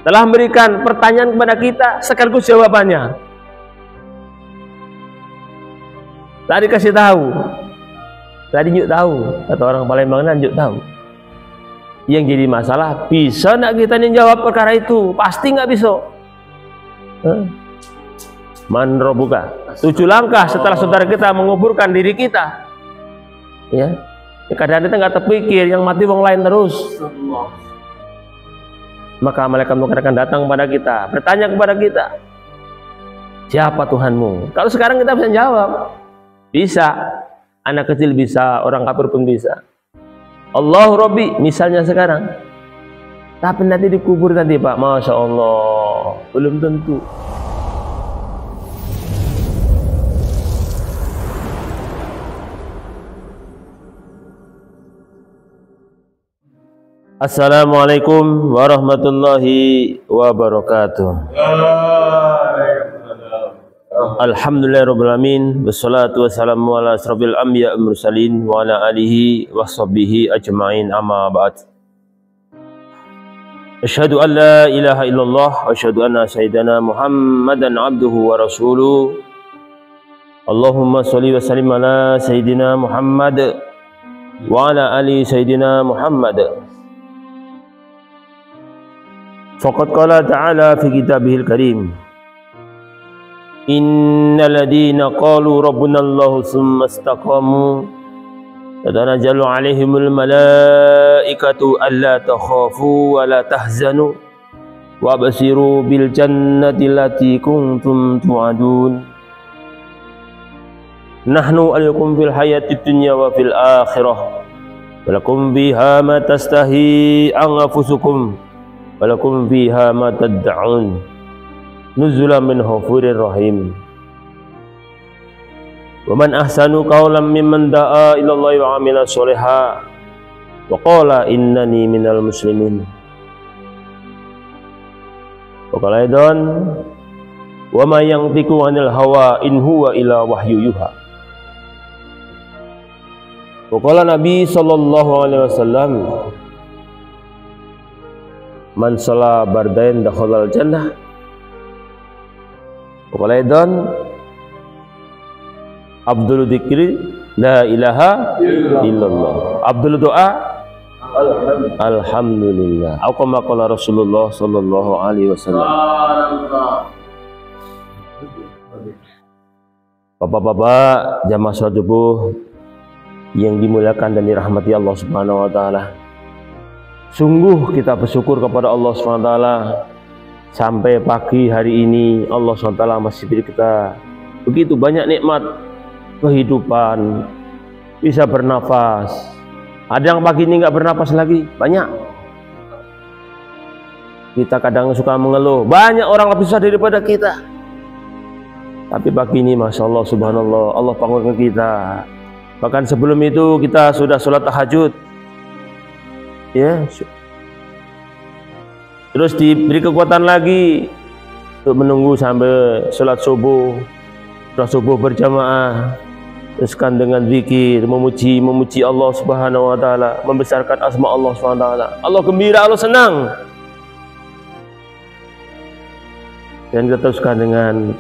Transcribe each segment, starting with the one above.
telah memberikan pertanyaan kepada kita sekaligus jawabannya. Tadi kasih tahu, tadi njuk tahu, kata orang Palembang njuk tahu. Yang jadi masalah, bisa nggak kita menjawab perkara itu? Pasti nggak bisa. Man robuka, 7 langkah setelah saudara kita menguburkan diri kita. Ya, kadang kita nggak terpikir, yang mati wong lain terus. Maka malaikat akan datang kepada kita, bertanya kepada kita, siapa Tuhanmu? Kalau sekarang kita bisa jawab, bisa. Anak kecil bisa, orang kafir pun bisa. Allahu Rabbi misalnya sekarang. Tapi nanti dikubur tadi Pak, Masya Allah, belum tentu. Assalamualaikum warahmatullahi wabarakatuh. Alhamdulillahirrahmanirrahim. Wassalatu wassalamu ala asrafil anbiya wal mursalin wa ala alihi wa sahbihi ajma'in, amma ba'd. Asyhadu an la ilaha illallah wa asyhadu anna sayyidana Muhammadan abduhu wa rasuluh. Allahumma sholli wa sallim ala sayyidina Muhammad wa ala ali sayyidina Muhammad. Faqad qala ta'ala fi kitabihil karim, innal ladina qalu rabbuna Allahu tsumma istaqamu tatanazzalu alaihimul malaikatu alla takhafu wa la tahzanu wa absiru bil jannati allati kuntum tu'adun nahnu alaikum fil hayatid dunya wa fil akhirah walakum biha ma tastahi anfusukum walakum biha ma tad'un nuzulan min ghafurir rahim. Wa man ahsanu qawlan mimman da'a ila Allahi wa 'amila sholihan wa qala innani minal muslimin. Wa qala aidan wa ma yantiqu 'anil hawa in huwa illa wahyu yuha. Wa qala Nabi sallallahu alaihi wasallam, man shalla bardain dakhalal jannah. Walaidan Abdul dzikri la ilaha illallah. Abdul doa alhamdulillah. Atau kama qala Rasulullah sallallahu alaihi wasallam. Bapak-bapak jamaah salat subuh yang dimuliakan dan dirahmati Allah Subhanahu wa taala. Sungguh kita bersyukur kepada Allah Subhanahu wa taala. Sampai pagi hari ini Allah SWT masih beri kita begitu banyak nikmat kehidupan, bisa bernafas. Ada yang pagi ini nggak bernafas lagi, banyak. Kita kadang suka mengeluh, banyak orang lebih susah daripada kita. Tapi pagi ini Masya Allah Subhanallah, Allah bangunkan kita. Bahkan sebelum itu kita sudah sholat tahajud, ya. Terus diberi kekuatan lagi untuk menunggu sampai sholat subuh, sholat subuh berjamaah, teruskan dengan zikir, memuji Allah Subhanahu wa taala, membesarkan asma Allah Subhanahu wa taala. Allah gembira, Allah senang. Dan kita teruskan dengan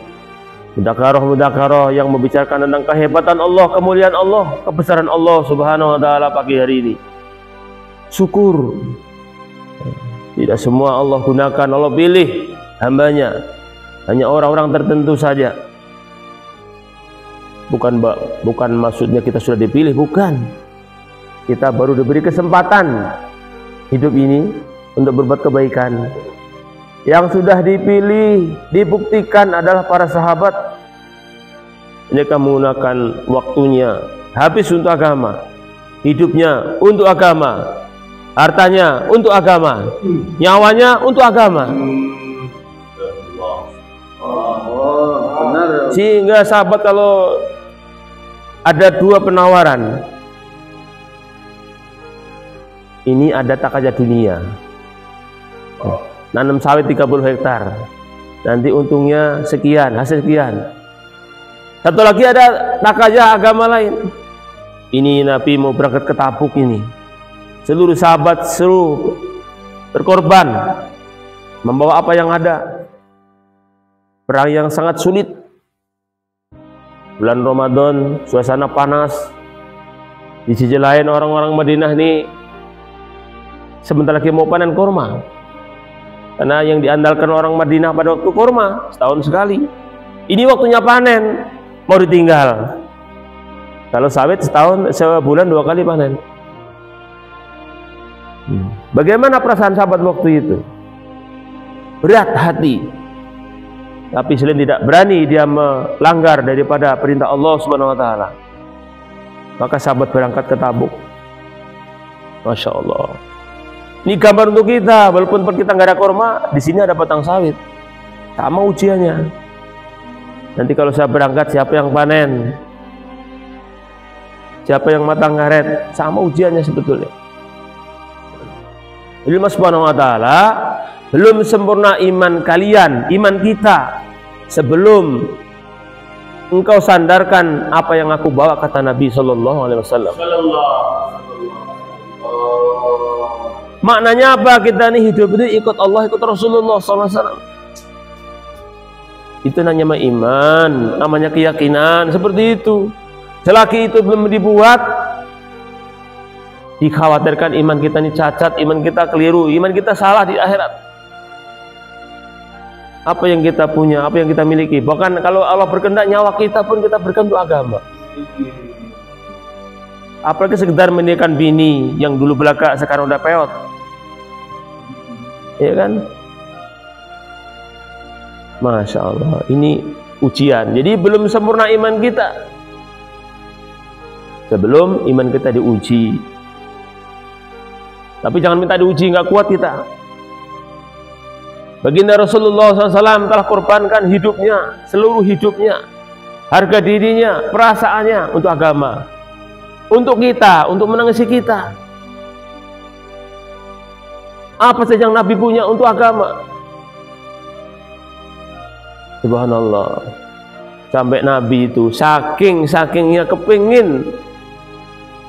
mudzakarah yang membicarakan tentang kehebatan Allah, kemuliaan Allah, kebesaran Allah Subhanahu wa taala pagi hari ini. Syukur. Tidak semua Allah gunakan, Allah pilih hambanya. Hanya orang-orang tertentu saja. Bukan maksudnya kita sudah dipilih, bukan. Kita baru diberi kesempatan hidup ini untuk berbuat kebaikan. Yang sudah dipilih, dibuktikan adalah para sahabat. Mereka menggunakan waktunya habis untuk agama, hidupnya untuk agama, hartanya untuk agama, nyawanya untuk agama. Sehingga sahabat kalau ada dua penawaran, ini ada takaja dunia, nanam sawit 30 hektar, nanti untungnya sekian, hasil sekian. Satu lagi ada takaja agama lain, ini Nabi mau berangkat ke Tabuk ini. Seluruh sahabat seluruh berkorban membawa apa yang ada. Perang yang sangat sulit. Bulan Ramadan, suasana panas. Di sisi lain orang-orang Madinah ini sebentar lagi mau panen kurma. Karena yang diandalkan orang Madinah pada waktu kurma setahun sekali. Ini waktunya panen, mau ditinggal. Kalau sawit setahun, sebulan 2 kali panen. Bagaimana perasaan sahabat waktu itu? Berat hati. Tapi selain tidak berani dia melanggar daripada perintah Allah Subhanahu wa taala. Maka sahabat berangkat ke Tabuk. Masya Allah. Ini gambar untuk kita, walaupun kita nggak ada kurma, di sini ada batang sawit. Sama ujiannya. Nanti kalau saya berangkat, siapa yang panen? Siapa yang matang karet? Sama ujiannya sebetulnya. Jadi Allah Subhanahu wa taala, belum sempurna iman kalian, iman kita, sebelum engkau sandarkan apa yang aku bawa, kata Nabi Sallallahu Alaihi Wasallam. Maknanya apa? Kita ini hidup ini ikut Allah, ikut Rasulullah Sallallahu Alaihi Wasallam. Itu namanya iman, namanya keyakinan, seperti itu. Selagi itu belum dibuat, dikhawatirkan iman kita ini cacat, iman kita keliru, iman kita salah di akhirat. Apa yang kita punya, apa yang kita miliki, bahkan kalau Allah berkehendak nyawa kita pun kita berikan untuk agama. Apalagi sekedar menikahkan bini yang dulu belaka sekarang udah peot, ya kan? Masya Allah, ini ujian. Jadi belum sempurna iman kita sebelum iman kita diuji. Tapi jangan minta diuji nggak kuat kita. Baginda Rasulullah SAW telah korbankan hidupnya, seluruh hidupnya, harga dirinya, perasaannya untuk agama, untuk kita, untuk menangisi kita. Apa saja yang Nabi punya untuk agama. Subhanallah. Sampai Nabi itu sakingnya kepingin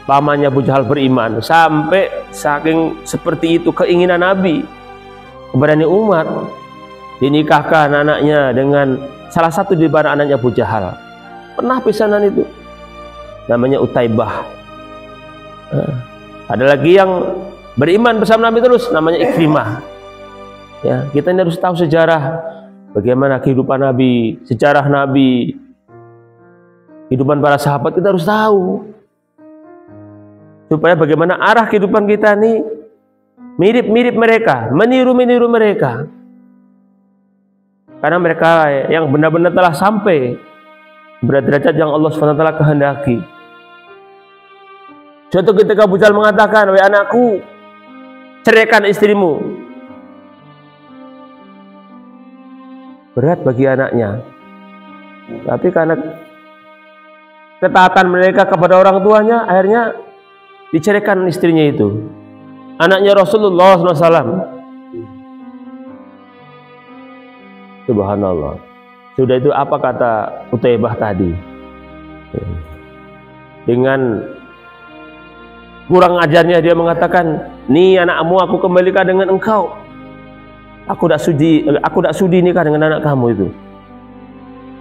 pamannya Abu Jahal beriman, sampai saking seperti itu keinginan Nabi kepada umat, dinikahkan anaknya dengan salah satu di antara anaknya Abu Jahal. Pernah pisanan itu, namanya Utaibah. Ada lagi yang beriman bersama Nabi terus, namanya Ikrimah. Ya, kita ini harus tahu sejarah bagaimana kehidupan Nabi, sejarah Nabi, kehidupan para sahabat, kita harus tahu supaya bagaimana arah kehidupan kita ini mirip-mirip mereka, meniru-meniru mereka. Karena mereka yang benar-benar telah sampai pada derajat yang Allah SWT kehendaki. Suatu ketika Abu Jahal mengatakan, "Wahai anakku, ceraikan istrimu." Berat bagi anaknya. Tapi karena ketaatan mereka kepada orang tuanya, akhirnya diceraikan istrinya itu. Anaknya Rasulullah SAW. Subhanallah. Sudah itu apa kata Utaibah tadi? Dengan kurang ajarnya dia mengatakan, "Nih anakmu aku kembalikan dengan engkau. Aku tidak sudi nikah dengan anak kamu itu."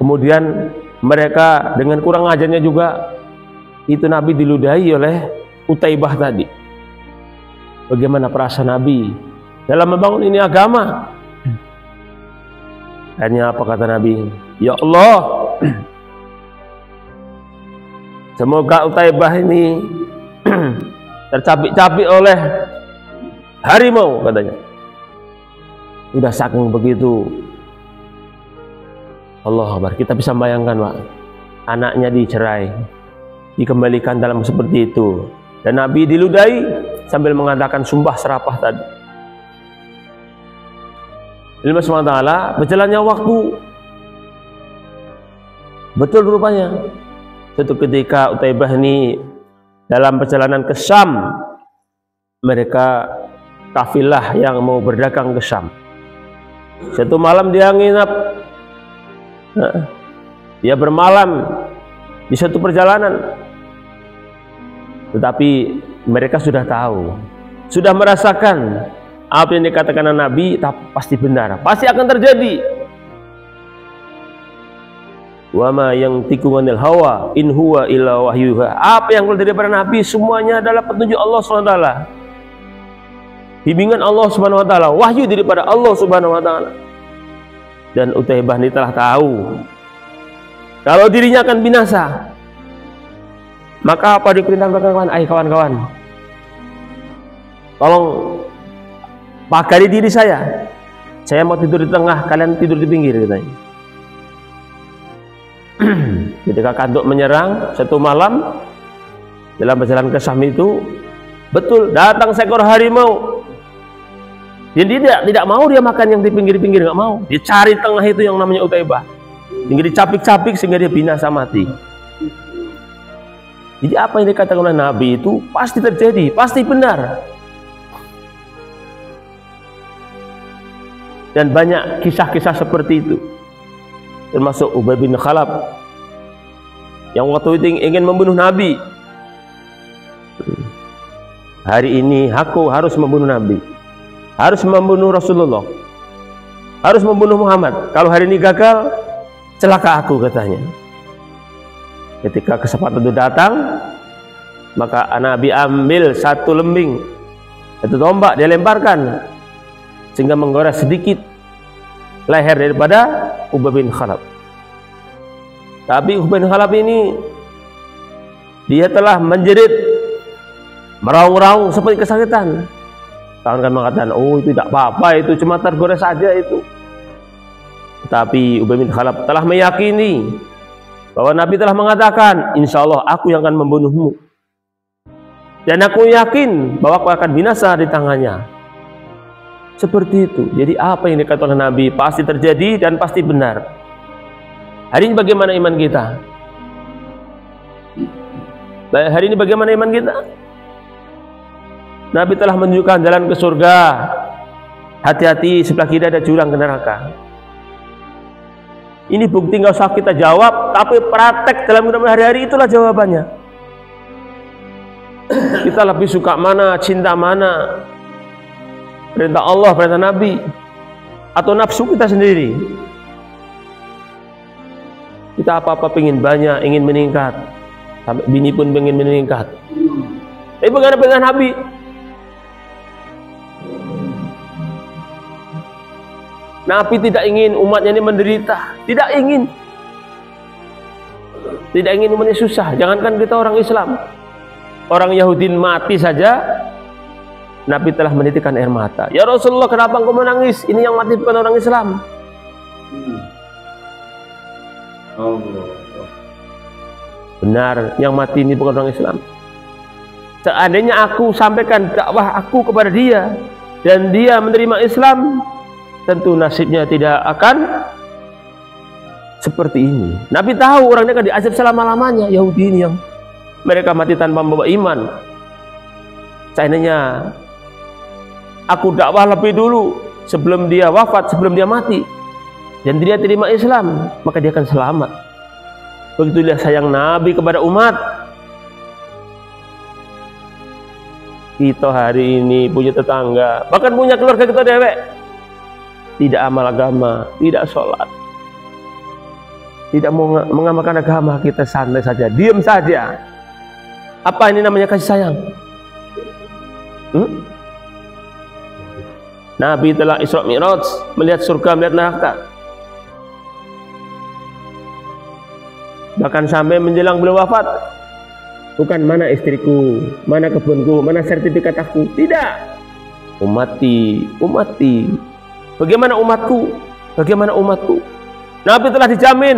Kemudian mereka dengan kurang ajarnya juga, itu Nabi diludahi oleh Utaibah tadi. Bagaimana perasaan Nabi dalam membangun ini agama? Akhirnya apa kata Nabi? "Ya Allah, semoga Utaibah ini tercapik-capik oleh harimau," katanya. Udah saking begitu, Allah Akbar, kita bisa bayangkan, Pak, anaknya dicerai, dikembalikan dalam seperti itu, dan Nabi diludahi sambil mengatakan sumpah serapah tadi. Allah SWT, berjalannya waktu, betul rupanya suatu ketika Utaibah ini dalam perjalanan ke Syam, mereka kafilah yang mau berdagang ke Syam. Satu malam dia nginap, dia bermalam di satu perjalanan. Tetapi mereka sudah tahu, sudah merasakan Apa yang dikatakan Nabi pasti benar, pasti akan terjadi. Wa ma yantiqu 'anil hawa in huwa illa wahyuha. Apa yang keluar daripada Nabi semuanya adalah petunjuk Allah Subhanahu wa taala. Bimbingan Allah Subhanahu wa taala, wahyu daripada Allah Subhanahu wa taala. Dan Utaibah ini telah tahu kalau dirinya akan binasa. Maka apa diperintahkan kawan-kawan? Ayo kawan-kawan, tolong pagari diri saya. Saya mau tidur di tengah, kalian tidur di pinggir, katanya. Ketika kantuk menyerang satu malam dalam perjalanan ke Syam itu, betul datang seekor harimau. Dan dia tidak mau dia makan yang di pinggir-pinggir, nggak mau. Dia cari tengah itu yang namanya Utaibah, sehingga dicapik-capik sehingga dia binasa mati. Jadi apa yang dikatakan oleh Nabi itu pasti terjadi, pasti benar. Dan banyak kisah-kisah seperti itu. Termasuk Ubay bin Khalaf yang waktu itu ingin membunuh Nabi. Hari ini aku harus membunuh Nabi, harus membunuh Rasulullah, harus membunuh Muhammad. Kalau hari ini gagal, celaka aku, katanya. Ketika kesempatan itu datang, maka Nabi ambil satu lembing, satu tombak, dia lemparkan sehingga menggores sedikit leher daripada Ubay bin Khalaf. Tapi Ubay bin Khalaf ini dia telah menjerit, meraung-raung seperti kesakitan. Kawan-kawan mengatakan, oh itu tidak apa-apa, itu cuma tergores saja itu. Tapi Ubay bin Khalaf telah meyakini bahwa Nabi telah mengatakan, insya Allah aku yang akan membunuhmu, dan aku yakin bahwa aku akan binasa di tangannya. Seperti itu. Jadi apa yang dikatakan Nabi pasti terjadi dan pasti benar. Hari ini bagaimana iman kita? Hari ini bagaimana iman kita? Nabi telah menunjukkan jalan ke surga. Hati-hati, sebelah kiri ada jurang ke neraka. Ini bukti, nggak usah kita jawab, tapi praktek dalam kehidupan hari-hari itulah jawabannya. Kita lebih suka mana, cinta mana? Perintah Allah, perintah Nabi, atau nafsu kita sendiri? Kita apa-apa pengen banyak, ingin meningkat, sampai bini pun pengen meningkat. Tapi bagaimana perintah Nabi? Nabi tidak ingin umatnya ini menderita, tidak ingin umatnya susah. Jangankan kita orang Islam, orang Yahudi mati saja Nabi telah menitikkan air mata. Ya Rasulullah, kenapa engkau menangis? Ini yang mati bukan orang Islam. Benar, yang mati ini bukan orang Islam. Seandainya aku sampaikan dakwah aku kepada dia dan dia menerima Islam, tentu nasibnya tidak akan seperti ini. Nabi tahu orangnya akan diazab selama-lamanya. Yahudi ini yang mereka mati tanpa membawa iman. Seandainya aku dakwah lebih dulu sebelum dia wafat, sebelum dia mati, dan dia terima Islam, maka dia akan selamat. Begitulah sayang Nabi kepada umat. Kita hari ini punya tetangga, bahkan punya keluarga kita dewek, tidak amal agama, tidak sholat, tidak mau mengamalkan agama, kita santai saja, diam saja. Apa ini namanya kasih sayang? Nabi telah Isra Mi'raj, melihat surga, melihat neraka. Bahkan sampai menjelang beliau wafat, bukan mana istriku, mana kebunku, mana sertifikat aku, tidak. Umati, umati. Bagaimana umatku? Bagaimana umatku? Nabi telah dijamin,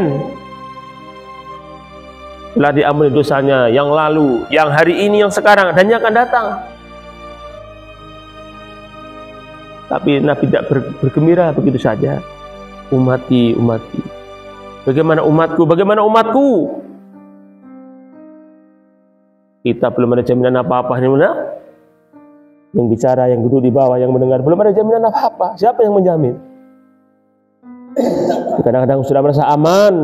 telah diampuni dosanya yang lalu, yang hari ini, yang sekarang, dan yang akan datang. Tapi Nabi tidak bergembira begitu saja. Umati, umati. Bagaimana umatku? Bagaimana umatku? Kita belum ada jaminan apa-apa. Yang bicara, yang duduk di bawah, yang mendengar, belum ada jaminan apa-apa. Siapa yang menjamin? Kadang-kadang sudah merasa aman,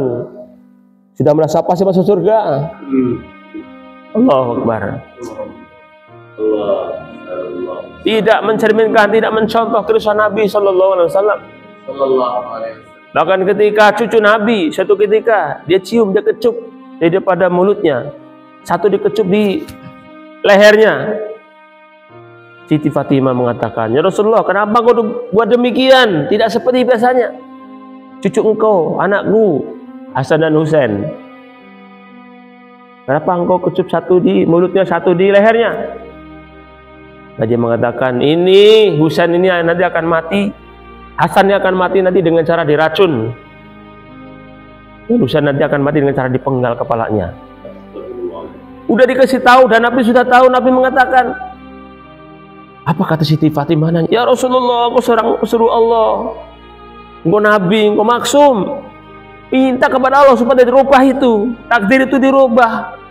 sudah merasa pasti masuk surga. Allahu Akbar. Allah. Tidak mencerminkan, tidak mencontoh kerusuhan Nabi Sallallahu Alaihi Wasallam. Bahkan ketika cucu Nabi, suatu ketika dia cium, dia kecup daripada mulutnya, satu dikecup di lehernya. Siti Fatimah mengatakan, ya Rasulullah, kenapa kau buat demikian? Tidak seperti biasanya. Cucu engkau, anakku Hasan dan Husain, kenapa engkau kecup satu di mulutnya, satu di lehernya? Dia mengatakan, ini Husain ini nanti akan mati, Hasan ini akan mati nanti dengan cara diracun, Husain nanti akan mati dengan cara dipenggal kepalanya. Udah dikasih tahu dan Nabi sudah tahu. Nabi mengatakan, apa kata Siti Fatimah? Ya Rasulullah, aku seorang pesuruh Allah, engkau Nabi, engkau maksum, minta kepada Allah supaya dirubah itu, takdir itu dirubah.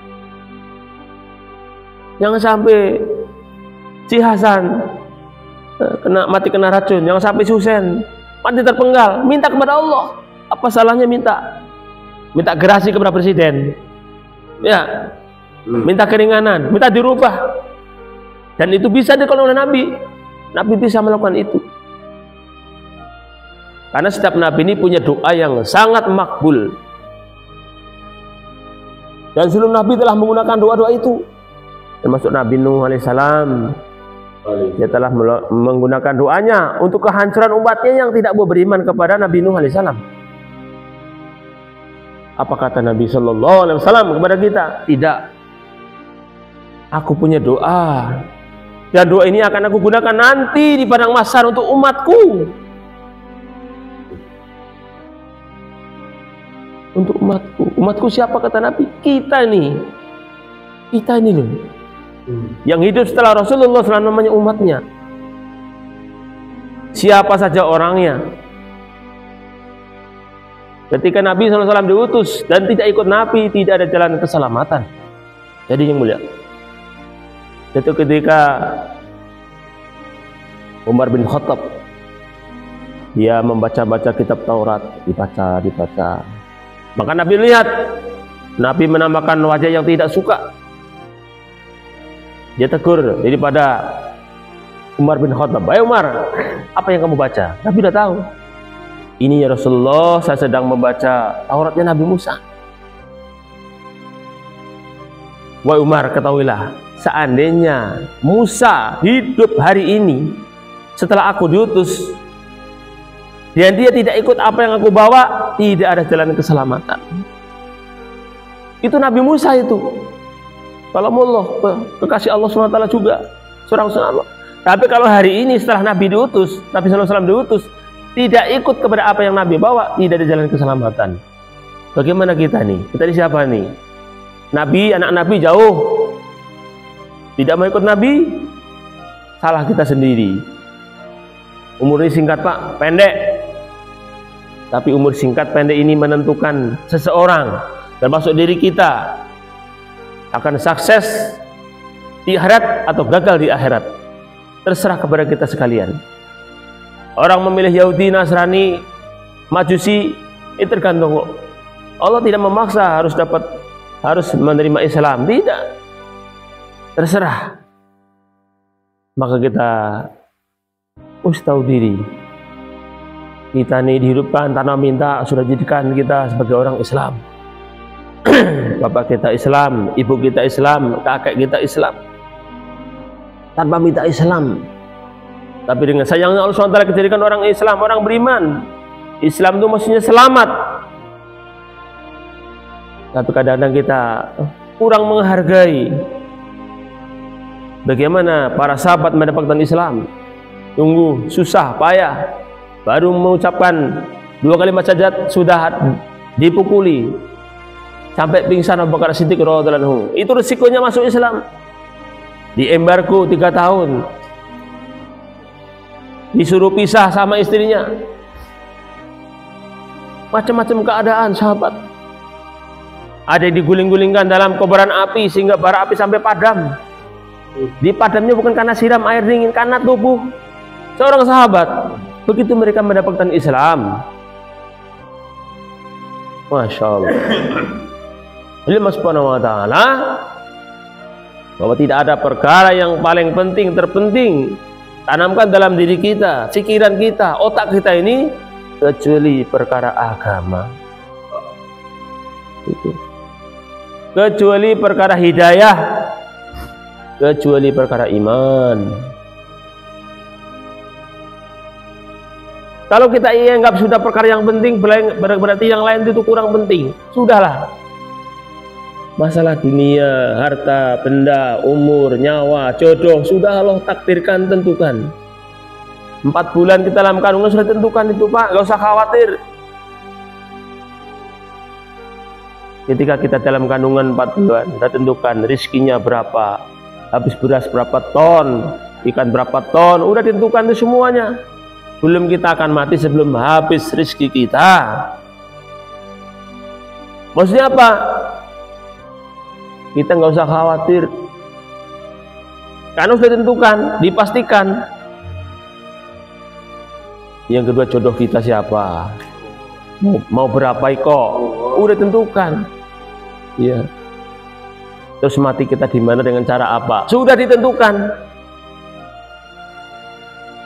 Jangan sampai si Hasan mati kena racun, jangan sampai si Husain mati terpenggal. Minta kepada Allah. Apa salahnya minta gerasi kepada presiden? Ya, minta keringanan, minta dirubah. Dan itu bisa dilakukan oleh Nabi. Nabi bisa melakukan itu. Karena setiap Nabi ini punya doa yang sangat makbul. Dan seluruh Nabi telah menggunakan doa-doa itu. Termasuk Nabi Nuh alaihissalam. Dia telah menggunakan doanya untuk kehancuran umatnya yang tidak mau beriman kepada Nabi Nuh alaihissalam. Apa kata Nabi Sallallahu Alaihi Wasallam kepada kita? Tidak. Aku punya doa, dan doa ini akan aku gunakan nanti di padang mahsyar untuk umatku. Untuk umatku. Umatku siapa kata Nabi? Kita ini loh. Yang hidup setelah Rasulullah SAW, namanya umatnya. Siapa saja orangnya. Ketika Nabi SAW diutus dan tidak ikut Nabi, tidak ada jalan keselamatan. Jadi yang mulia, itu ketika Umar bin Khattab, dia membaca-baca kitab Taurat, dibaca. Maka Nabi lihat, Nabi menambahkan wajah yang tidak suka. Dia tegur daripada Umar bin Khattab, "Hai Umar, apa yang kamu baca?" Nabi sudah tahu. Ini ya Rasulullah, saya sedang membaca Tauratnya Nabi Musa. Wahai Umar, ketahuilah, seandainya Musa hidup hari ini setelah aku diutus dan dia tidak ikut apa yang aku bawa, tidak ada jalan keselamatan. Itu Nabi Musa itu. Kalau Allah, kekasih Allah SWT juga, seorang Allah. Tapi kalau hari ini setelah Nabi diutus, Nabi SAW diutus, tidak ikut kepada apa yang Nabi bawa, tidak ada jalan keselamatan. Bagaimana kita nih? Kita ini siapa nih? Nabi, anak Nabi jauh, tidak mau ikut Nabi, salah kita sendiri. Umur ini singkat Pak, pendek. Tapi umur singkat pendek ini menentukan seseorang, termasuk diri kita, akan sukses di akhirat atau gagal di akhirat. Terserah kepada kita sekalian. Orang memilih Yahudi, Nasrani, Majusi, itu tergantung kok. Allah tidak memaksa harus menerima Islam, tidak. Terserah. Maka kita harus tahu diri. Kita ini dihidupkan tanpa minta, sudah jadikan kita sebagai orang Islam. Bapak kita Islam, ibu kita Islam, kakek kita Islam, tanpa minta Islam. Tapi dengan sayangnya Allah SWT kita jadikan orang Islam, orang beriman. Islam itu maksudnya selamat. Tapi kadang-kadang kita kurang menghargai bagaimana para sahabat mendapatkan Islam. Tunggu, susah, payah, baru mengucapkan 2 kalimat syahadat sudah dipukuli sampai pingsan Abu Bakar Siddiq radhiyallahu anhu. Itu resikonya masuk Islam. Diembargo 3 tahun, disuruh pisah sama istrinya, macam-macam keadaan sahabat. Ada yang diguling-gulingkan dalam kobaran api sehingga bara api sampai padam. Dipadamnya bukan karena siram air dingin, karena tubuh seorang sahabat. Begitu mereka mendapatkan Islam, Masya Allah, Allah Subhanahu wa ta'ala bahwa tidak ada perkara yang paling penting, terpenting tanamkan dalam diri kita, pikiran kita, otak kita ini kecuali perkara agama. Itu. Kecuali perkara hidayah, kecuali perkara iman. Kalau kita anggap sudah perkara yang penting, berarti yang lain itu kurang penting. Sudahlah. Masalah dunia, harta, benda, umur, nyawa, jodoh, sudah Allah takdirkan, tentukan. 4 bulan kita dalam kandungan sudah tentukan itu, Pak. Gak usah khawatir. Ketika kita dalam kandungan 4 bulan, sudah tentukan rezekinya berapa, habis beras berapa ton, ikan berapa ton, udah ditentukan itu semuanya. Belum kita akan mati sebelum habis rezeki kita. Maksudnya apa? Kita nggak usah khawatir, karena sudah ditentukan, dipastikan. Yang kedua, jodoh kita siapa, mau berapa kok, udah tentukan. Ya. Terus mati kita di mana, dengan cara apa, sudah ditentukan.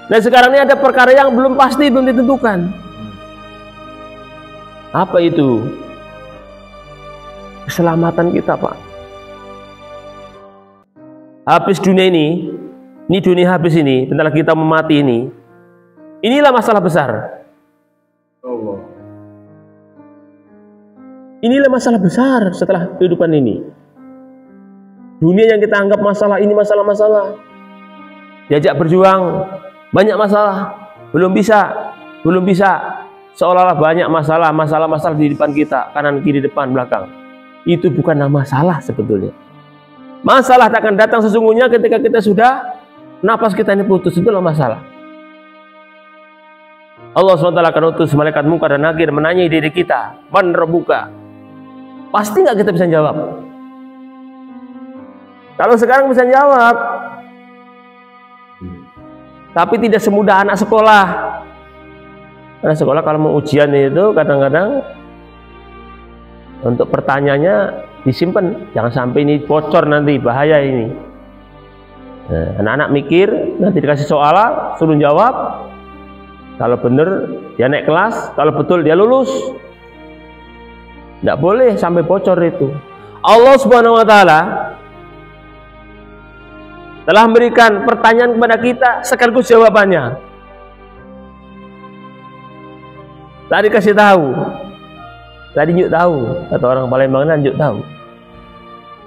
Nah sekarang ini ada perkara yang belum pasti, belum ditentukan. Apa itu? Keselamatan kita, Pak. Habis dunia ini dunia habis ini, bentar lagi kita mati ini. Inilah masalah besar. Allah. Inilah masalah besar setelah kehidupan ini. Dunia yang kita anggap masalah, ini masalah-masalah. Diajak berjuang, banyak masalah, belum bisa. Seolah-olah banyak masalah di depan kita, kanan, kiri, depan, belakang. Itu bukanlah masalah sebetulnya. Masalah akan datang sesungguhnya ketika kita sudah napas kita ini putus, itulah masalah. Allah SWT akan utus malaikat Munkar dan Nakir menanyai diri kita, man rabbuka. Pasti nggak kita bisa jawab? Kalau sekarang bisa jawab, tapi tidak semudah anak sekolah. Anak sekolah kalau mau ujian itu kadang-kadang untuk pertanyaannya disimpan, jangan sampai ini bocor, nanti bahaya ini. Anak-anak mikir, nanti dikasih soal, suruh jawab. Kalau benar dia naik kelas, kalau betul dia lulus. Tidak boleh sampai bocor itu. Allah Subhanahu wa Ta'ala telah memberikan pertanyaan kepada kita sekaligus jawabannya. Tadi kasih tahu, tadi njuk tahu, kata orang Palembang njuk tahu.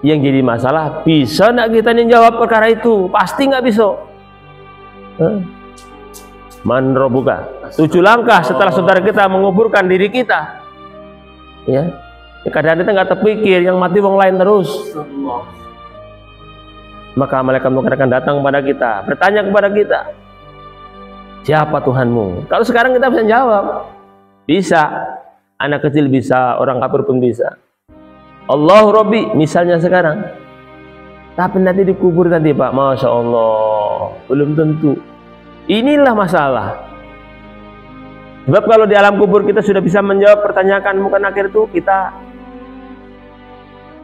Yang jadi masalah, bisa nggak kita jawab perkara itu? Pasti nggak bisa. Man rabbuka. 7 langkah setelah saudara kita menguburkan diri kita, ya, kadang kita nggak terpikir, yang mati wong lain terus. Maka malaikat akan datang kepada kita, bertanya kepada kita, siapa Tuhanmu? Kalau sekarang kita bisa jawab, bisa. Anak kecil bisa, orang kafir pun bisa. Allahu Rabbi misalnya sekarang. Tapi nanti dikubur nanti, Pak, Masya Allah, belum tentu. Inilah masalah. Sebab kalau di alam kubur kita sudah bisa menjawab pertanyaan Munkar Nakir itu, kita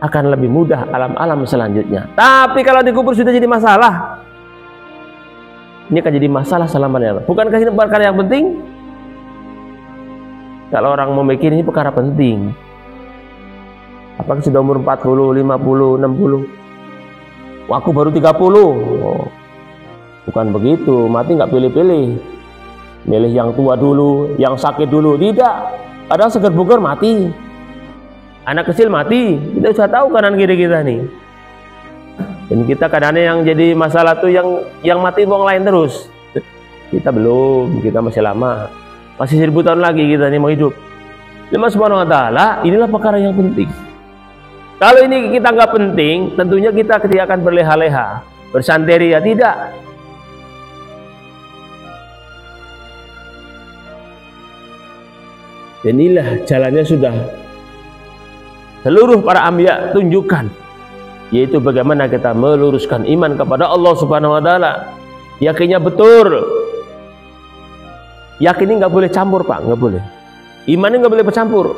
akan lebih mudah alam-alam selanjutnya. Tapi kalau dikubur sudah jadi masalah, ini akan jadi masalah selamanya. Bukankah ini perkara yang penting? Kalau orang memikir ini perkara penting, apakah sudah umur 40, 50, 60, aku baru 30. Bukan begitu, mati nggak pilih-pilih, milih yang tua dulu, yang sakit dulu, tidak. Kadang seger bugar mati, anak kecil mati, kita sudah tahu kanan kiri kita nih. Dan kita kadang-kadang yang jadi masalah tuh yang mati wong lain terus. Kita belum, kita masih lama, masih 1000 tahun lagi kita nih mau hidup. Allah Subhanahu wa Ta'ala, inilah perkara yang penting. Kalau ini kita nggak penting, tentunya kita tidak akan berleha-leha, bersanteria, tidak. Dan inilah jalannya sudah seluruh para anbiya tunjukkan, yaitu bagaimana kita meluruskan iman kepada Allah Subhanahu wa Ta'ala. Yakinnya betul. Yakin ini nggak boleh campur, Pak, nggak boleh. Imannya nggak boleh bercampur.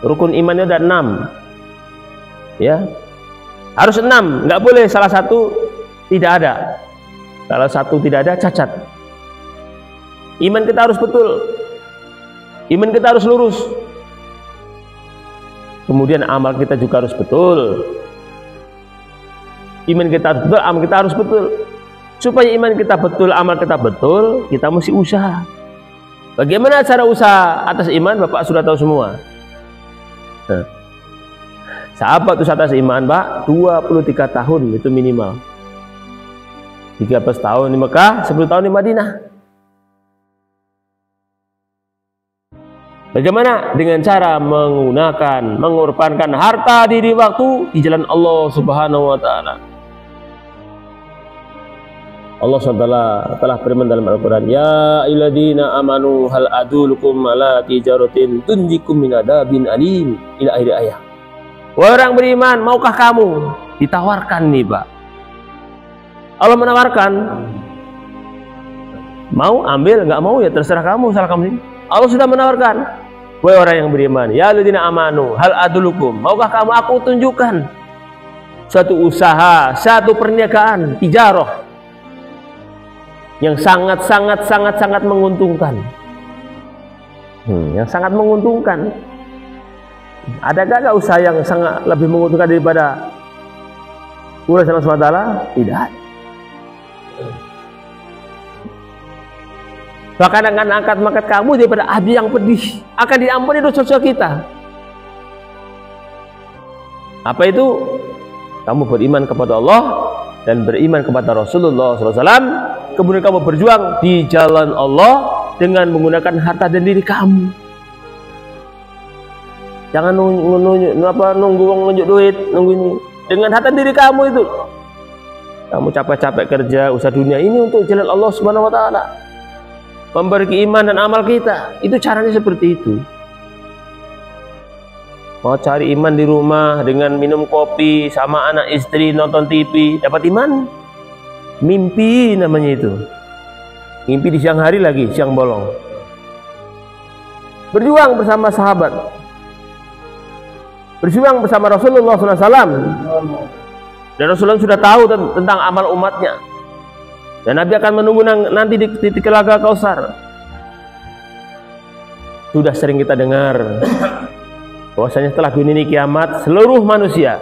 Rukun imannya ada 6, ya. Harus 6, nggak boleh salah satu tidak ada. Kalau satu tidak ada, cacat. Iman kita harus betul. Iman kita harus lurus. Kemudian amal kita juga harus betul. Iman kita harus betul, amal kita harus betul. Supaya iman kita betul, amal kita betul, kita mesti usaha. Bagaimana cara usaha atas iman? Bapak sudah tahu semua. Nah, sahabat usaha atas iman, Pak, 23 tahun itu minimal. 13 tahun di Mekah, 10 tahun di Madinah. Bagaimana? Dengan cara mengorbankan harta diri waktu di jalan Allah Subhanahu wa taala. Allah SWT telah firman dalam Al-Quran, ya ayyuhalladzina amanu hal adulukum ala tijaratin tunjikum min adabin alim, ila akhir ayat. Wahai orang beriman, maukah kamu? Ditawarkan nih, Pak. Allah menawarkan. Mau ambil, nggak mau ya terserah kamu, salah kamu sih. Allah sudah menawarkan. Wahai orang yang beriman, ya ayyuhalladzina amanu hal adulukum, maukah kamu aku tunjukkan satu usaha, satu perniagaan, tijarah yang sangat menguntungkan. Yang sangat menguntungkan. Adakah gak usaha yang sangat lebih menguntungkan daripada urusan Allah SWT? Tidak. Bahkan akan angkat kamu daripada api yang pedih. Akan diampuni dosa-dosa kita. Apa itu? Kamu beriman kepada Allah dan beriman kepada Rasulullah SAW. Kemudian kamu berjuang di jalan Allah dengan menggunakan harta dan diri kamu. Jangan nunggu duit, nunggu ini. Dengan harta diri kamu itu. Kamu capek-capek kerja, usaha dunia ini untuk jalan Allah Subhanahu wa taala. Memperbaiki iman dan amal kita. Itu caranya seperti itu. Mau cari iman di rumah dengan minum kopi sama anak istri, nonton TV, dapat iman? Mimpi namanya itu. Mimpi di siang hari lagi, siang bolong. Berjuang bersama sahabat. Berjuang bersama Rasulullah SAW. Dan Rasulullah sudah tahu tentang amal umatnya. Dan Nabi akan menunggu nanti di Telaga Kausar. Sudah sering kita dengar bahwasanya setelah dunia ini kiamat, seluruh manusia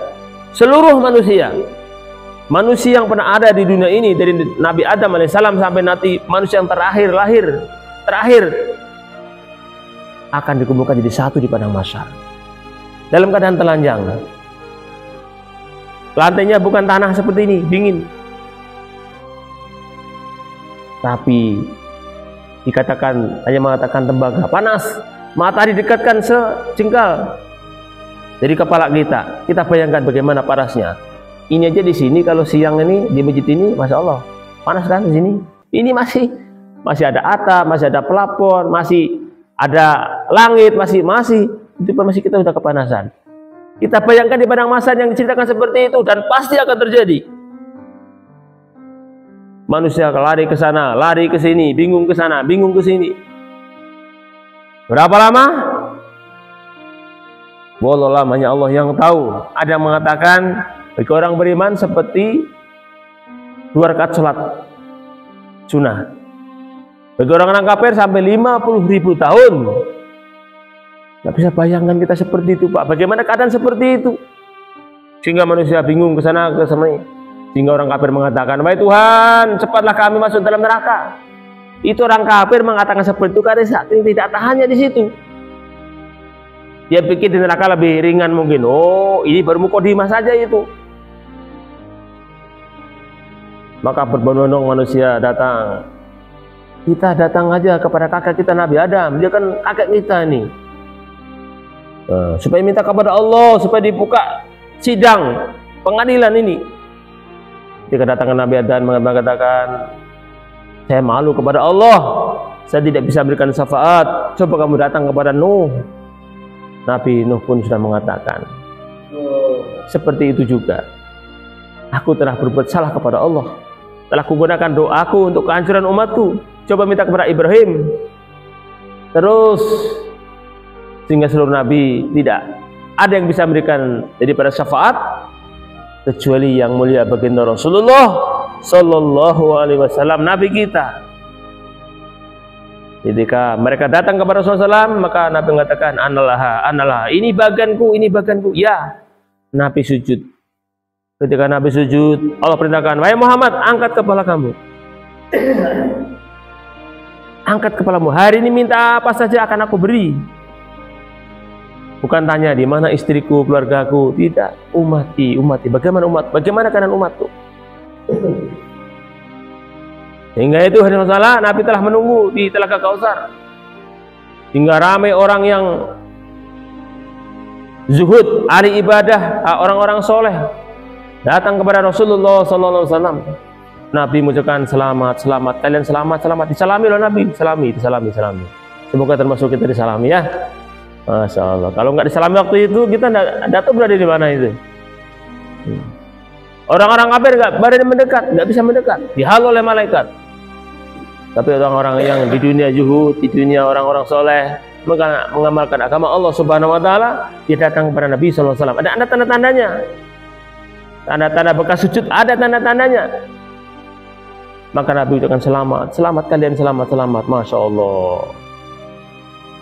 yang pernah ada di dunia ini, dari Nabi Adam alaihissalam sampai nanti manusia yang terakhir akan dikumpulkan jadi satu di padang mahsyar dalam keadaan telanjang. Lantainya bukan tanah seperti ini, dingin, tapi dikatakan, hanya mengatakan tembaga, panas. Matahari dekatkan sejengkal dari kepala kita. Kita bayangkan bagaimana panasnya. Ini aja di sini kalau siang ini di masjid ini, masya Allah, panas kan di sini. Ini masih ada atap, masih ada pelapon, masih ada langit, masih itu masih kita sudah kepanasan. Kita bayangkan di padang mahsyar yang diceritakan seperti itu, dan pasti akan terjadi. Manusia lari ke sana, lari ke sini, bingung ke sana, bingung ke sini. Berapa lama? Wallahu lamanya Allah yang tahu. Ada yang mengatakan bagi orang beriman seperti 2 rakaat sholat sunnah. Bagi orang kafir sampai 50.000 tahun. Nggak bisa bayangkan kita seperti itu, Pak. Bagaimana keadaan seperti itu? Sehingga manusia bingung ke sana ke sini. Sehingga orang kafir mengatakan, wahai Tuhan, cepatlah kami masuk dalam neraka. Itu orang kafir mengatakan seperti itu karena saking tidak tahannya di situ. Dia pikir di neraka lebih ringan mungkin. Oh, ini baru mukodimah saja itu. Maka berbondong-bondong manusia datang. Kita datang aja kepada kakek kita Nabi Adam. Dia kan kakek kita nih. Supaya minta kepada Allah, supaya dibuka sidang pengadilan ini. Dia kedatangan Nabi Adam mengatakan, saya malu kepada Allah, saya tidak bisa berikan syafaat. Coba kamu datang kepada Nuh. Nabi Nuh pun sudah mengatakan, seperti itu juga. Aku telah berbuat salah kepada Allah, telah kugunakan doaku untuk kehancuran umatku. Coba minta kepada Ibrahim. Terus sehingga seluruh Nabi tidak ada yang bisa memberikan daripada syafaat kecuali yang mulia baginda Rasulullah sallallahu alaihi wasallam, nabi kita. Ketika mereka datang kepada Rasulullah SAW, maka Nabi mengatakan, analah, ini baganku, ini baganku. Ya, Nabi sujud. Ketika Nabi sujud, Allah perintahkan, wahai Muhammad, angkat kepala kamu. Angkat kepalamu. Hari ini minta apa saja akan aku beri. Bukan tanya di mana istriku, keluargaku. Tidak, umati. Bagaimana umat? Bagaimana keadaan umatku? Hingga itu hari masalah, Nabi telah menunggu di Telaga Kautsar. Hingga ramai orang yang zuhud, ahli ibadah, orang-orang soleh datang kepada Rasulullah SAW. Nabi mengucapkan selamat, kalian selamat, disalami oleh Nabi, disalami. Semoga termasuk kita disalami ya. Masya Allah. Kalau nggak disalami waktu itu, kita nggak tahu berada di mana itu. Orang-orang kafir nggak berani mendekat, nggak bisa mendekat, dihalau oleh malaikat. Tapi orang-orang yang di dunia zuhud, di dunia orang-orang soleh, mengamalkan agama Allah Subhanahu Wa Taala, dia datang kepada Nabi SAW. Ada tanda-tandanya, tanda-tanda bekas sujud, ada tanda-tandanya. Maka Nabi ucapkan selamat kalian, selamat. Masya Allah.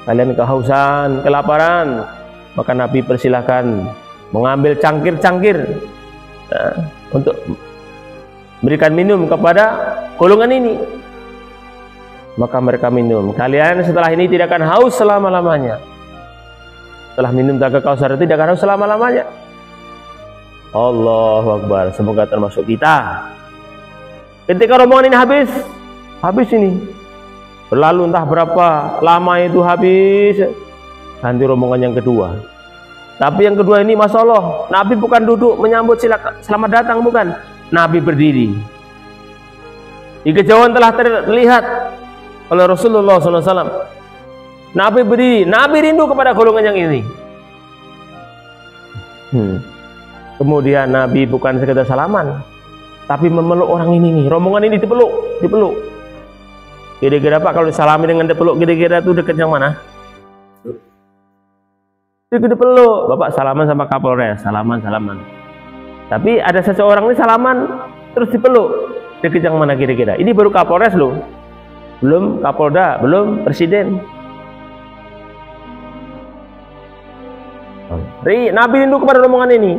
Kalian kehausan, kelaparan, maka Nabi persilahkan mengambil cangkir-cangkir untuk berikan minum kepada golongan ini. Maka mereka minum. Kalian setelah ini tidak akan haus selama-lamanya. Setelah minum Telaga Kautsar itu tidak akan haus selama-lamanya. Allahu Akbar. Semoga termasuk kita. Ketika rombongan ini habis ini. Berlalu entah berapa lama itu habis. Nanti rombongan yang kedua. Tapi yang kedua ini, Masya Allah, Nabi bukan duduk menyambut selamat datang, bukan. Nabi berdiri. Di kejauhan telah terlihat oleh Rasulullah SAW. Nabi berdiri. Nabi rindu kepada golongan yang ini. Kemudian Nabi bukan sekedar salaman, tapi memeluk orang ini nih. Rombongan ini dipeluk. Kira-kira Pak, kalau disalami dengan dipeluk, kira-kira itu dekat yang mana? Itu dipeluk. Bapak salaman sama Kapolres, salaman. Tapi ada seseorang ini salaman terus dipeluk. Dekat yang mana kira-kira? Ini baru Kapolres loh. Belum Kapolda, belum Presiden. Nabi rindu kepada rombongan ini.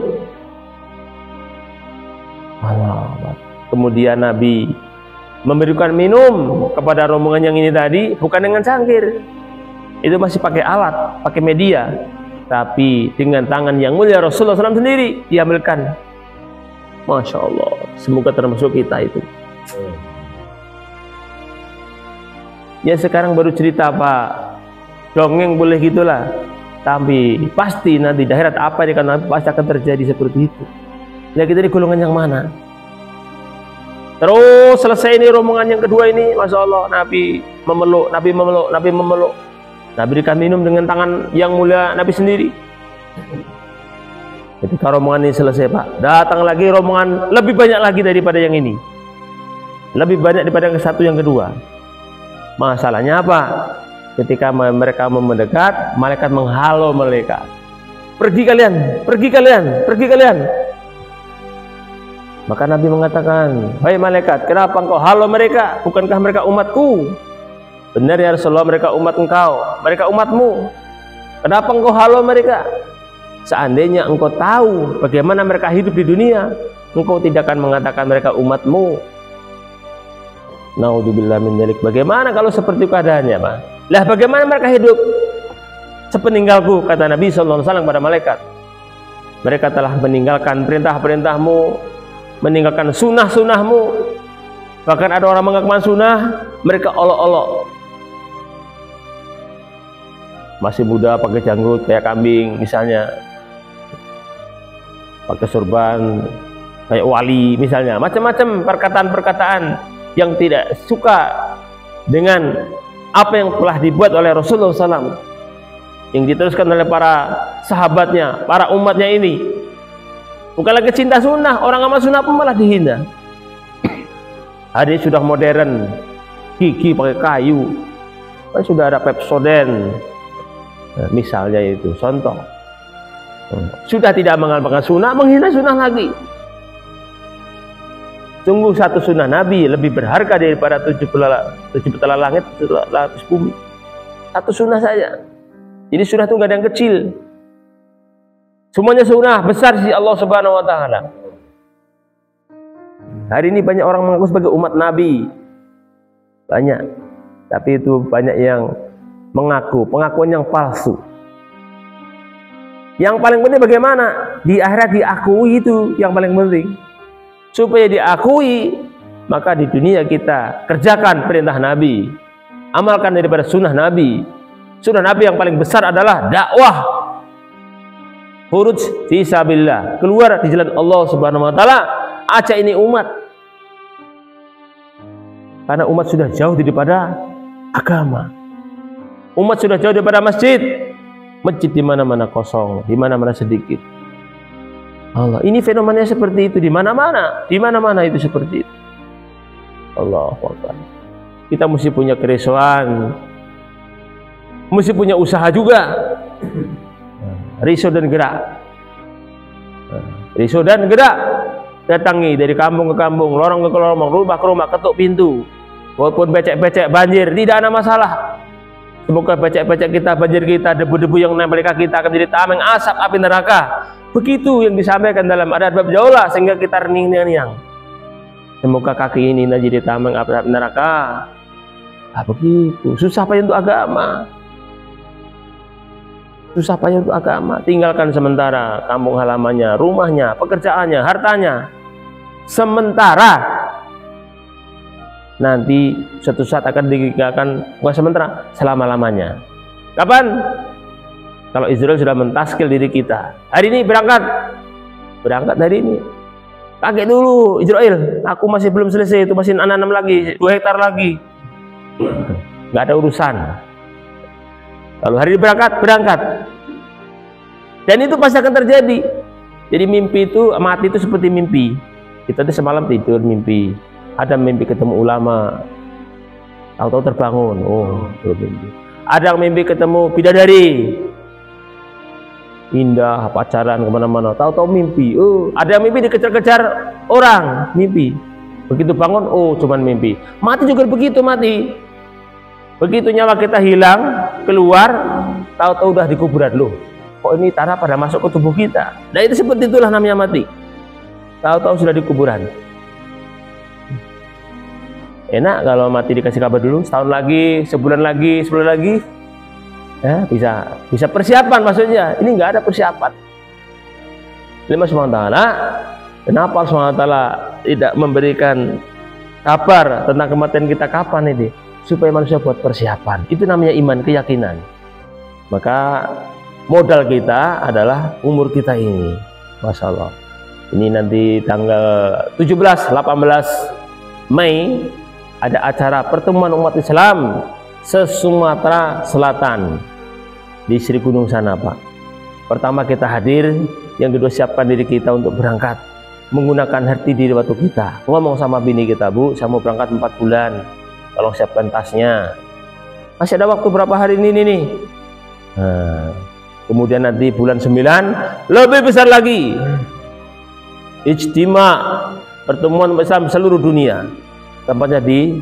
Kemudian Nabi memberikan minum kepada rombongan yang ini tadi, bukan dengan cangkir. Itu masih pakai alat, pakai media. Tapi dengan tangan yang mulia Rasulullah SAW sendiri diambilkan. Masya Allah. Semoga termasuk kita itu. Ya sekarang baru cerita Pak, dongeng boleh gitulah, tapi pasti nanti di akhirat apa yang akan pasti akan terjadi seperti itu. Ya kita di golongan yang mana? Terus selesai ini rombongan yang kedua ini, Masya Allah, Nabi memeluk. Nabi berikan minum dengan tangan yang mulia Nabi sendiri. Ketika rombongan ini selesai Pak, datang lagi rombongan lebih banyak lagi daripada yang ini, lebih banyak daripada yang satu yang kedua. Masalahnya apa? Ketika mereka mendekat, malaikat menghalau mereka. Pergi kalian. Maka Nabi mengatakan, "Hai malaikat, kenapa engkau halau mereka? Bukankah mereka umatku?" "Benar ya Rasulullah, mereka umat engkau, mereka umatmu. Kenapa engkau halau mereka? Seandainya engkau tahu bagaimana mereka hidup di dunia, engkau tidak akan mengatakan mereka umatmu." Naudzubillah min dzalik. Bagaimana kalau seperti keadaannya, Pak? Lah bagaimana mereka hidup sepeninggalku, kata Nabi sallallahu alaihi wasallam kepada malaikat. Mereka telah meninggalkan perintah-perintahmu, meninggalkan sunnah-sunnahmu. Bahkan ada orang mengamalkan sunnah, mereka olok-olok. Masih muda pakai janggut kayak kambing misalnya, pakai sorban kayak wali misalnya, macam-macam perkataan-perkataan yang tidak suka dengan apa yang telah dibuat oleh Rasulullah SAW, yang diteruskan oleh para sahabatnya, para umatnya ini. Bukan lagi cinta sunnah, orang amal sunnah pun malah dihina. Hari ini sudah modern, gigi pakai kayu, kan sudah ada Pepsodent, nah, misalnya itu contoh. Sudah tidak mengamalkan sunnah, menghina sunnah lagi. Sungguh satu sunnah Nabi lebih berharga daripada 7 petala langit, 7 lapis bumi. Satu sunnah saja. Jadi sunnah itu nggak ada yang kecil. Semuanya sunnah besar sisi Allah Subhanahu wa taala. Hari ini banyak orang mengaku sebagai umat Nabi. Banyak. Tapi itu banyak yang mengaku, pengakuan yang palsu. Yang paling penting bagaimana? Di akhirat diakui, itu yang paling penting. Supaya diakui, maka di dunia kita kerjakan perintah Nabi. Amalkan daripada sunnah Nabi. Sunnah Nabi yang paling besar adalah dakwah. Khuruj fi sabilillah, keluar di jalan Allah Subhanahu wa taala. Ajak ini umat. Karena umat sudah jauh daripada agama. Umat sudah jauh daripada masjid. Masjid di mana-mana kosong, di mana-mana sedikit. Allah, ini fenomenanya seperti itu di mana-mana. Di mana-mana itu seperti itu. Allahu Akbar. Kita mesti punya keresahan. Mesti punya usaha juga. Risau dan gerak. Risau dan gerak. Datangi dari kampung ke kampung, lorong ke lorong, rumah ke rumah, ketuk pintu. Walaupun becek-becek banjir, tidak ada masalah. Semoga becek-becek kita, banjir kita, debu-debu yang nempel kaki kita akan jadi tameng asap api neraka. Begitu yang disampaikan dalam adat bab Jaula, sehingga kita rening-rening. Semoga kaki ini jadi tameng api neraka. Ah, begitu. Susah payah untuk agama. Susah payah untuk agama. Tinggalkan sementara kampung halamannya, rumahnya, pekerjaannya, hartanya. Sementara nanti suatu saat akan ditinggalkan, bukan sementara, selama-lamanya. Kapan? Kalau Israel sudah mentaskil diri kita. Hari ini berangkat hari ini. Kaget dulu Israel, aku masih belum selesai, itu masih nanam lagi 2 hektar lagi. Nggak ada urusan. Lalu hari ini berangkat. Dan itu pasti akan terjadi. Jadi mimpi itu, mati itu seperti mimpi. Kita tuh semalam tidur mimpi. Ada mimpi ketemu ulama, tahu-tahu terbangun. Oh, mimpi. Ada yang mimpi ketemu bidadari, indah, pacaran kemana-mana. Tahu-tahu mimpi. Oh, ada yang mimpi dikejar-kejar orang, mimpi. Begitu bangun, oh, cuman mimpi. Mati juga begitu, mati. Begitu nyawa kita hilang, keluar, tahu-tahu udah di kuburan. Loh, kok ini tanah pada masuk ke tubuh kita? Nah, itu seperti itulah namanya mati. Tahu-tahu sudah di kuburan. Enak kalau mati dikasih kabar dulu, setahun lagi, sebulan lagi, ya, bisa persiapan maksudnya. Ini nggak ada persiapan. Allah SWT, kenapa Allah SWT tidak memberikan kabar tentang kematian kita kapan ini? Supaya manusia buat persiapan. Itu namanya iman, keyakinan. Maka modal kita adalah umur kita ini. Masya Allah. Ini nanti tanggal 17-18 Mei ada acara pertemuan umat Islam se-Sumatera Selatan di Sri Gunung sana, Pak. Pertama kita hadir, yang kedua siapkan diri kita untuk berangkat menggunakan harti diri waktu kita. Ngomong sama bini kita, Bu, saya mau berangkat 4 bulan, tolong siapkan tasnya. Masih ada waktu berapa hari ini nih? Nah, kemudian nanti bulan 9 lebih besar lagi, ijtima, pertemuan Islam seluruh dunia, tempatnya di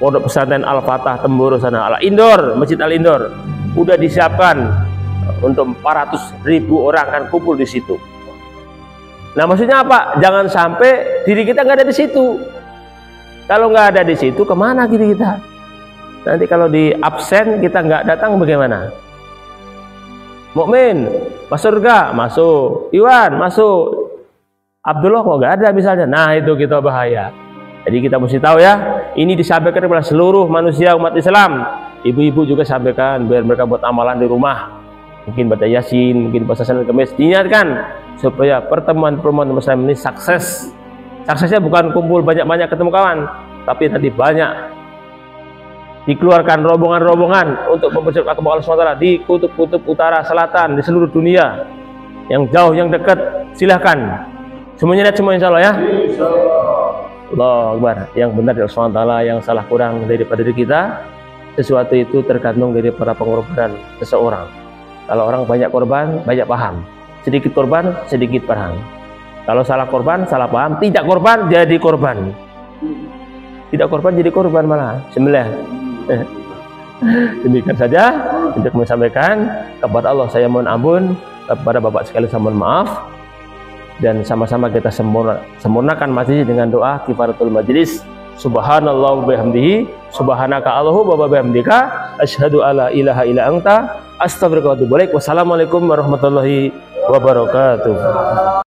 Pondok Pesantren Al-Fatah Temboro sana, Al-Indor, Masjid Al-Indor. Udah disiapkan untuk 400.000 orang akan kumpul di situ. Nah, maksudnya apa? Jangan sampai diri kita nggak ada di situ. Kalau nggak ada di situ, kemana diri kita? Nanti kalau di absen kita nggak datang bagaimana? Mukmin masuk surga, masuk. Iwan masuk. Abdullah kok nggak ada misalnya. Nah, itu kita bahaya. Jadi kita mesti tahu ya, ini disampaikan kepada seluruh manusia umat Islam. Ibu-ibu juga sampaikan biar mereka buat amalan di rumah. Mungkin baca Yasin, mungkin puasa Senin Kamis. Diingatkan supaya pertemuan Islam ini sukses. Suksesnya bukan kumpul banyak-banyak ketemu kawan, tapi nanti banyak dikeluarkan rombongan-rombongan untuk mempersiapkan Allah SWT di kutub-kutub utara, selatan, di seluruh dunia. Yang jauh, yang dekat, silahkan. Semuanya lihat semua insya Allah ya. Allahu Akbar. Yang benar dari Allah SWT, yang salah kurang daripada diri kita. Sesuatu itu tergantung dari para pengorbanan seseorang. Kalau orang banyak korban, banyak paham. Sedikit korban, sedikit paham. Kalau salah korban, salah paham. Tidak korban, jadi korban. Tidak korban, jadi korban malah. Bismillah. Demikian saja untuk kami sampaikan. Kepada Allah saya mohon ampun, kepada Bapak sekalian saya mohon maaf. Dan sama-sama kita sempurnakan majlis dengan doa kifaratul majlis. Subhanallah wa bihamdihi, subhanaka Allahu wa bihamdika, asyhadu alla ilaha illa anta, astaghfiruka wa atubu ilaik. Wassalamualaikum warahmatullahi wabarakatuh.